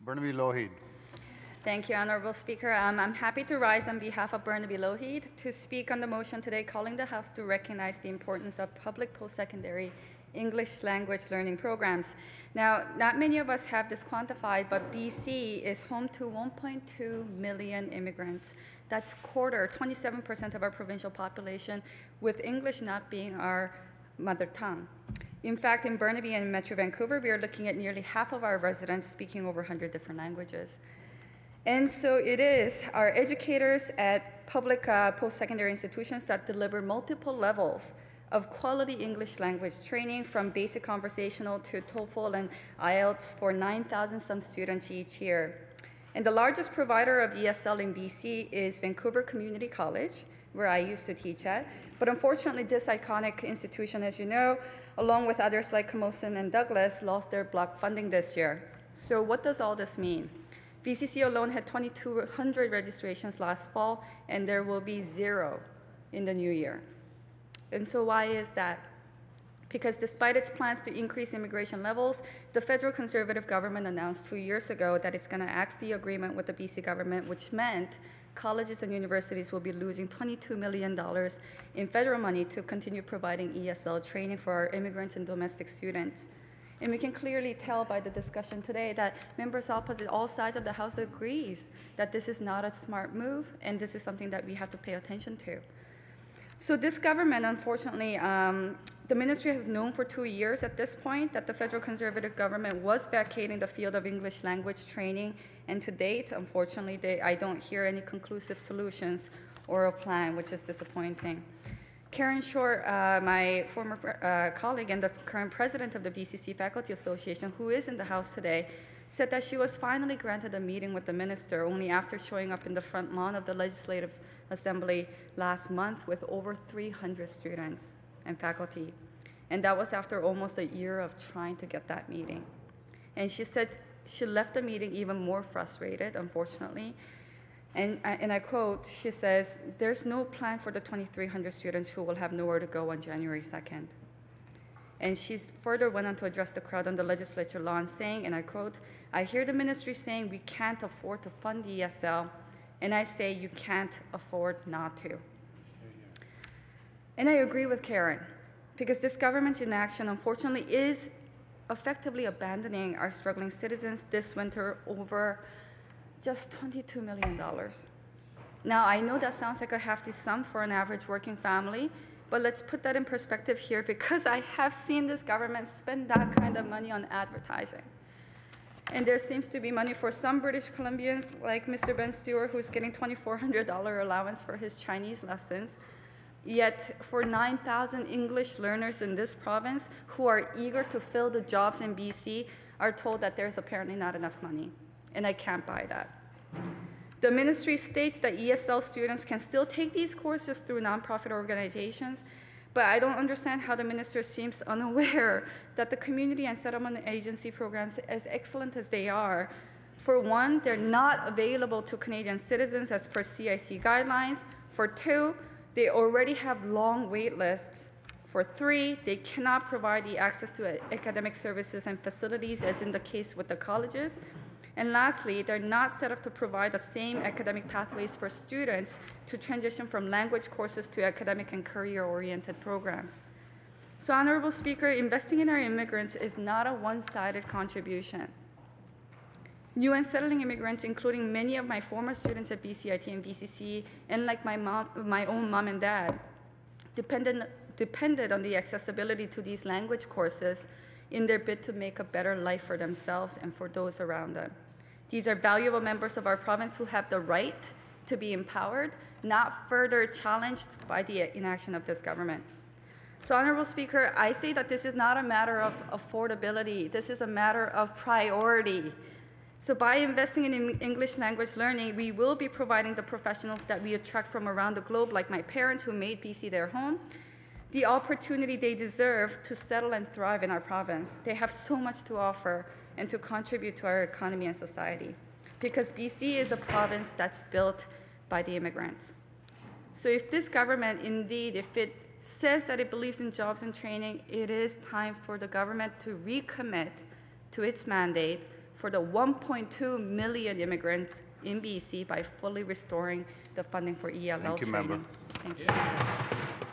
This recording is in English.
Burnaby-Lougheed. Thank you, Honorable Speaker. I'm happy to rise on behalf of Burnaby-Lougheed to speak on the motion today calling the House to recognize the importance of public post-secondary English language learning programs. Now, not many of us have this quantified, but BC is home to 1.2 million immigrants. That's 27% of our provincial population, with English not being our mother tongue. In fact, in Burnaby and Metro Vancouver, we are looking at nearly half of our residents speaking over 100 different languages. And so it is our educators at public post-secondary institutions that deliver multiple levels of quality English language training, from basic conversational to TOEFL and IELTS for 9,000 some students each year. And the largest provider of ESL in BC is Vancouver Community College, where I used to teach at. But unfortunately, this iconic institution, as you know, along with others like Camosun and Douglas, lost their block funding this year. So what does all this mean? VCC alone had 2,200 registrations last fall, and there will be 0 in the new year. And so why is that? Because despite its plans to increase immigration levels, the federal Conservative government announced 2 years ago that it's going to axe the agreement with the BC government, which meant colleges and universities will be losing $22 million in federal money to continue providing ESL training for our immigrants and domestic students. And we can clearly tell by the discussion today that members opposite all sides of the House agrees that this is not a smart move, and this is something that we have to pay attention to. So this government, unfortunately, the ministry has known for 2 years at this point that the federal Conservative government was vacating the field of English language training, and to date, unfortunately, I don't hear any conclusive solutions or a plan, which is disappointing. Karen Short, my former colleague and the current president of the BCC Faculty Association, who is in the House today, said that she was finally granted a meeting with the minister only after showing up in the front lawn of the Legislative Assembly last month with over 300 students and faculty. And that was after almost a year of trying to get that meeting. And she said she left the meeting even more frustrated, unfortunately. And I quote, she says, "There's no plan for the 2,300 students who will have nowhere to go on January 2nd. And she further went on to address the crowd on the legislature lawn, saying, and I quote, "I hear the ministry saying we can't afford to fund ESL, and I say you can't afford not to." And I agree with Karen, because this government's inaction, unfortunately, is effectively abandoning our struggling citizens this winter over just $22 million. Now, I know that sounds like a hefty sum for an average working family, but let's put that in perspective here, because I have seen this government spend that kind of money on advertising. And there seems to be money for some British Columbians, like Mr. Ben Stewart, who's getting $2,400 allowance for his Chinese lessons. Yet for 9,000 English learners in this province who are eager to fill the jobs in BC are told that there's apparently not enough money. And I can't buy that. The ministry states that ESL students can still take these courses through nonprofit organizations, but I don't understand how the minister seems unaware that the community and settlement agency programs, as excellent as they are, for one, they're not available to Canadian citizens as per CIC guidelines. For two, they already have long wait lists. For three, they cannot provide the access to academic services and facilities as in the case with the colleges. And lastly, they're not set up to provide the same academic pathways for students to transition from language courses to academic and career-oriented programs. So, Honorable Speaker, investing in our immigrants is not a one-sided contribution. New and settling immigrants, including many of my former students at BCIT and BCC, and like my own mom and dad, depended on the accessibility to these language courses in their bid to make a better life for themselves and for those around them. These are valuable members of our province who have the right to be empowered, not further challenged by the inaction of this government. So, Honorable Speaker, I say that this is not a matter of affordability. This is a matter of priority. So by investing in English language learning, we will be providing the professionals that we attract from around the globe, like my parents who made BC their home, the opportunity they deserve to settle and thrive in our province. They have so much to offer and to contribute to our economy and society, because BC is a province that's built by the immigrants. So if this government, indeed, if it says that it believes in jobs and training, it is time for the government to recommit to its mandate for the 1.2 million immigrants in BC by fully restoring the funding for ELL Thank you, training. member. Thank you.